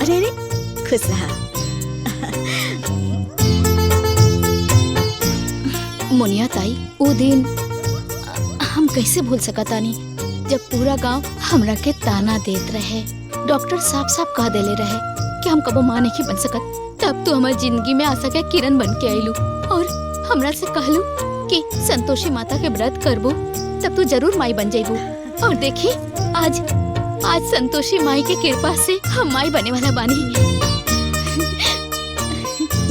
अरे अरे खुश रहा। मुनिया ताई, वो दिन हम कैसे भूल सकतानी जब पूरा गांव हमरा के ताना देत रहे। डॉक्टर साफ साफ कह देले रहे कि हम कबो माँ नहीं बन सकत। तब तो हमारी जिंदगी में आशा के किरण बन के आईलू और हमरा से कहलू कि संतोषी माता के व्रत करबू तब तू जरूर माई बन जाइबू। और देखी आज संतोषी माई के कृपा से हम माई बने वाला बानी।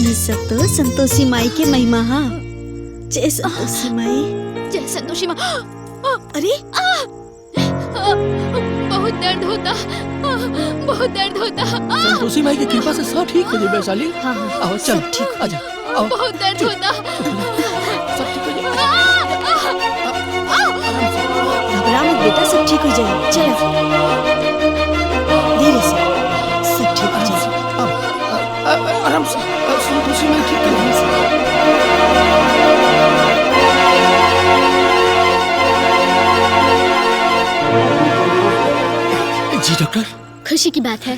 ये सब तो संतोषी माई के महिमा हा। जय संतोषी माई। जय संतोषी माँ। अरे बहुत दर्द होता, बहुत दर्द होता। संतोषी माई की कृपा से सब ठीक हो जाए वैशाली। हाँ आओ चल ठीक आजा। आओ बहुत दर्द होता। सब ठीक हो जाए। घबरा मत बेटा, सब ठीक हो जाएगा। चलो धीरे से, सब ठीक हो जाएगा। आराम से। संतोषी माई ठीक है। जी डॉक्टर। खुशी की बात है,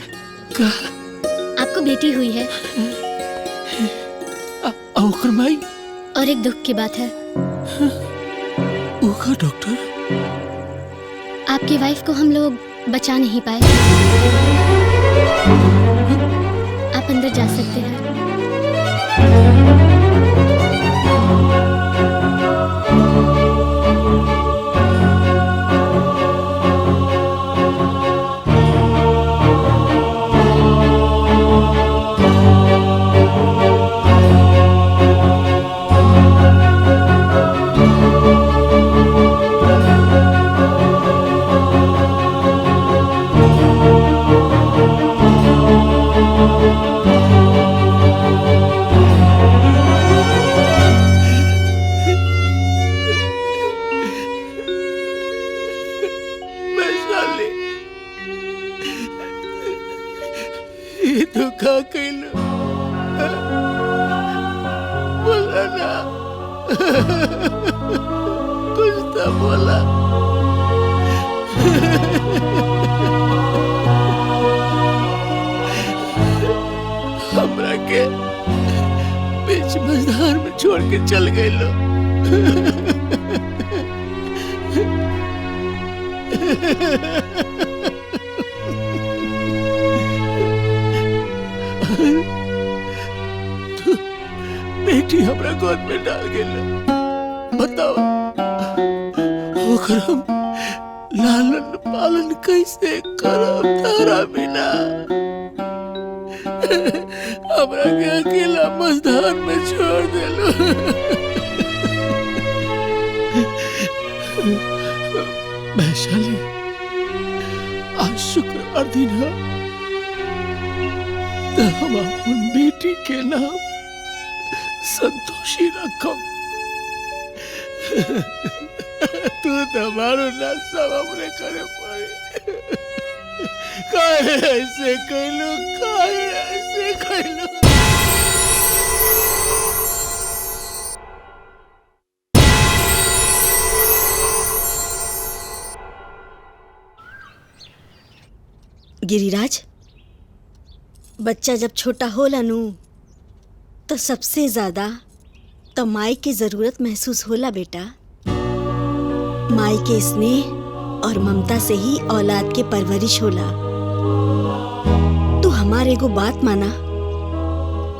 क्या? आपको बेटी हुई है। ओकर माई। और एक दुख की बात है, ओकर डॉक्टर। आपकी वाइफ को हम लोग बचा नहीं पाए। आप अंदर जा सकते हैं। कुछ तो बोला। हमरा के बीच मझधार में छोड़ के चल गए लो। बेटी हमरा गोद में डाल गेल। बताओ ओकर हम लालन पालन कैसे करब तारा बिना? हमरा के अकेला मझधार में छोड़ देलो। वैशाली, आज शुक्रवार दिन है तो हम अपन बेटी के नाम संतोषी रखम। तू तो मारो ना सब हमरे करे पड़े। काहे ऐसे कहलू, काहे ऐसे कहलू? गिरिराज, बच्चा जब छोटा होला नू तो सबसे ज्यादा तो माई के जरूरत महसूस होला बेटा। माई के स्नेह और ममता से ही औलाद के परवरिश होला। तू हमारे एगो बात माना,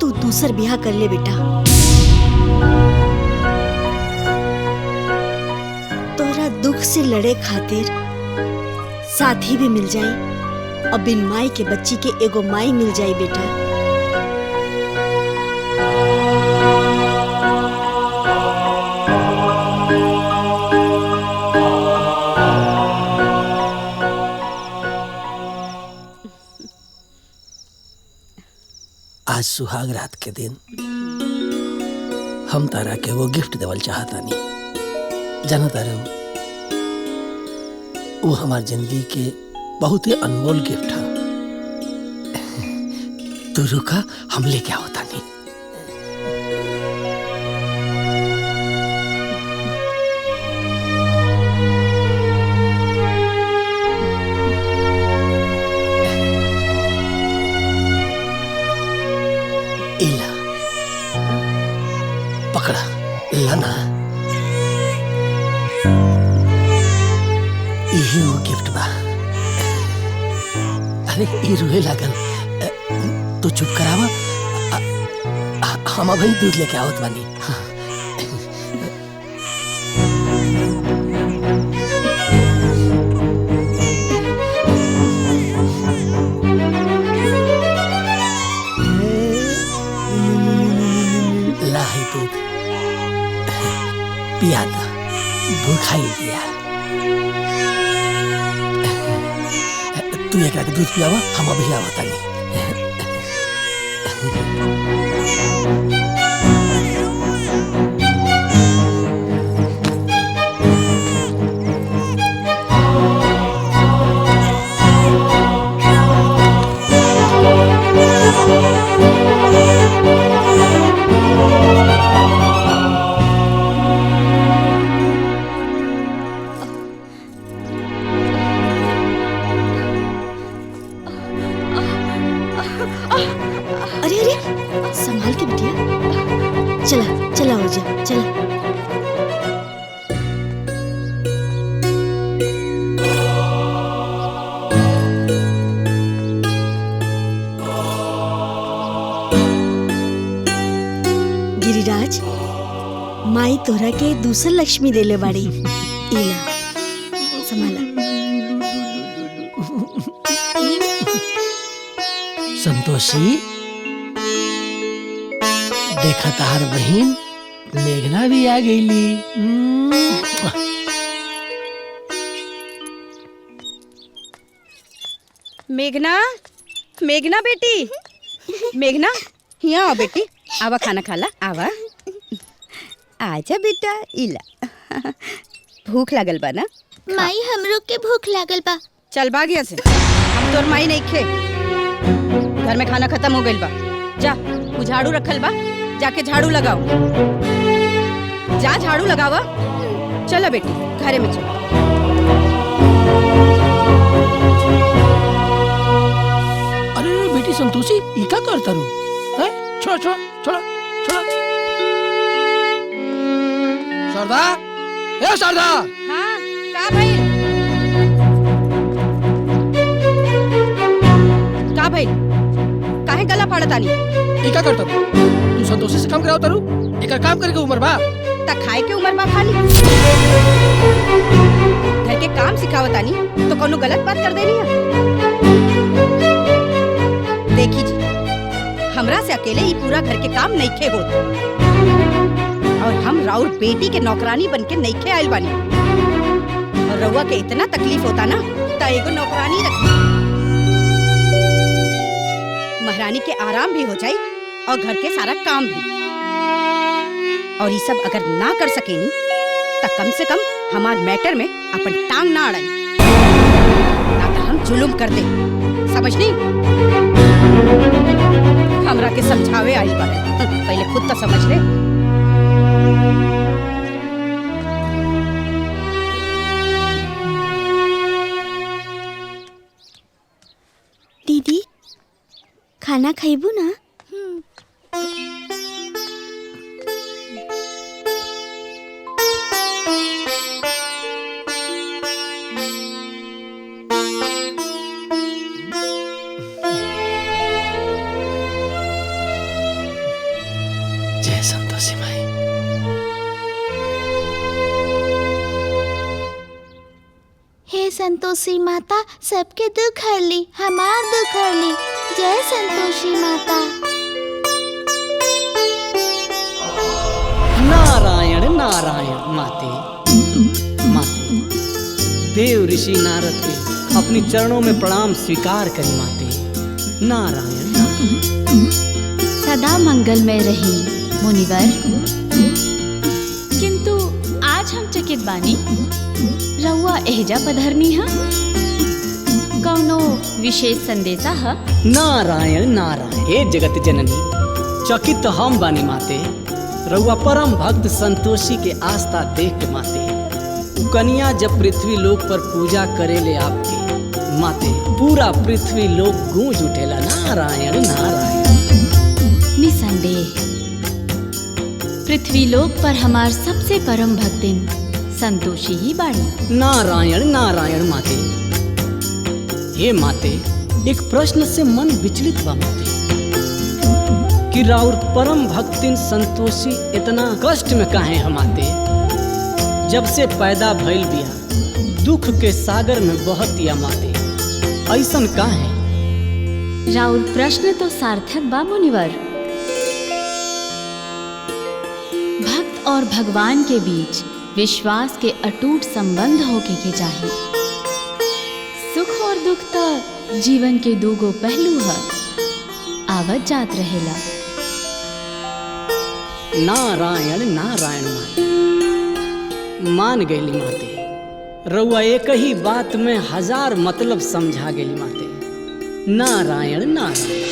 तू दूसर ब्याह कर ले बेटा। तोरा दुख से लड़े खातिर साथी भी मिल जाए और बिन माई के बच्ची के एगो माई मिल जाए बेटा। आज सुहाग रात के दिन हम तारा के वो गिफ्ट देवल चाहता नहीं। जाना तारे वो हमार जिंदगी के बहुत ही अनमोल गिफ्ट है। तू रुका, हम लेके आवता नहीं। इला पकड़ा लाना, यही वो गिफ्ट बा। अरे ये रोए लागल, तो चुप करावा, हम अभी दूध लेके आवत बानी। लाही दूध पिया था, भूखाई दिया। तू एक दूध पियावा, हम अभी आवत बानी। अरे अरे संभाल के बिटिया, चला चला हो जा, चला। गिरिराज, माई तोहरा के दूसर लक्ष्मी देले बाड़ी, इला संभाला। संतोषी, देखा तार बहन मेघना भी आ गईली। मेघना, मेघना बेटी, मेघना यहाँ आओ बेटी, आवा खाना खाला, आवा। आजा बेटा, इला भूख लागल बा ना? माई हमरो के भूख लागल बा। चल भाग यहाँ से, हम तोर माई नहीं खे। घर में खाना खत्म हो गइल बा। जा, वो झाड़ू रखल बा, जाके झाड़ू लगाओ। जा झाड़ू लगावा। चलो बेटी, घरे में चलो। अरे बेटी संतोषी, ये क्या करता रू? हैं? छोड़ा छोड़ा छोड़ा छोड़ा। शारदा, ए शारदा। हाँ, का भाई? का भाई? काहे गला फाड़तानी? ये क्या करता रू? तू संतोषी से काम कराओ तारू? एक काम करके उम्र बा। ता खाए के उम्र बा खाली। घर के काम सिखावतानी तो कोनो गलत बात कर देनी है। देखी जी, हमरा से अकेले ही पूरा घर के काम नहीं खे होत, और हम राउर बेटी के नौकरानी बन के नहीं खे आयल बानी। और रउआ के इतना तकलीफ होता ना, ता एगो नौकरानी रखी, महारानी के आराम भी हो जाए और घर के सारा काम भी। और ये सब अगर ना कर सकेनी तो कम से कम हमार मैटर में अपन टांग ना अड़ाई, ना तो हम जुलुम कर दे, समझनी? हमरा के समझावे आई बारे, पहले खुद तो समझ ले। दीदी, खाना खाइबू ना? जय संतोषी माई। हे संतोषी माता, सबके दुख हर ली, हमार दुख हर ली। जय संतोषी माता। नारायण नारायण। माते माते, देव ऋषि नारद के अपनी चरणों में प्रणाम स्वीकार करी माते। नारायण नारायण। सदा मंगलमय रही मुनिवर। किंतु आज हम चकित बानी, रउआ एहजा पधरनी है, कौनो विशेष संदेशा है? नारायण नारायण। हे जगत जननी, चकित तो हम बानी माते। रउआ परम भक्त संतोषी के आस्था देख के माते, कन्या जब पृथ्वी लोक पर पूजा करेले आपके माते, पूरा पृथ्वी लोक गूंज उठेला। नारायण नारायण। निसंदेह पृथ्वी लोक पर हमार सबसे परम भक्तिन संतोषी ही बाड़ी। नारायण नारायण माते। हे माते, एक प्रश्न से मन विचलित बा माते कि राउर परम भक्तिन संतोषी इतना कष्ट में काहे हमाते। जब से पैदा भइल बिया दुख के सागर में बहतिया माते, ऐसन काहे? राउर प्रश्न तो सार्थक बा मुनिवर। भक्त और भगवान के बीच विश्वास के अटूट संबंध होके के चाहिए। सुख और दुख तो जीवन के दूगो पहलू है, आवत जात रहेला। नारायण नारायण माते। मान गईली माते, रउआ एक ही बात में हजार मतलब समझा गेली माते। नारायण नारायण।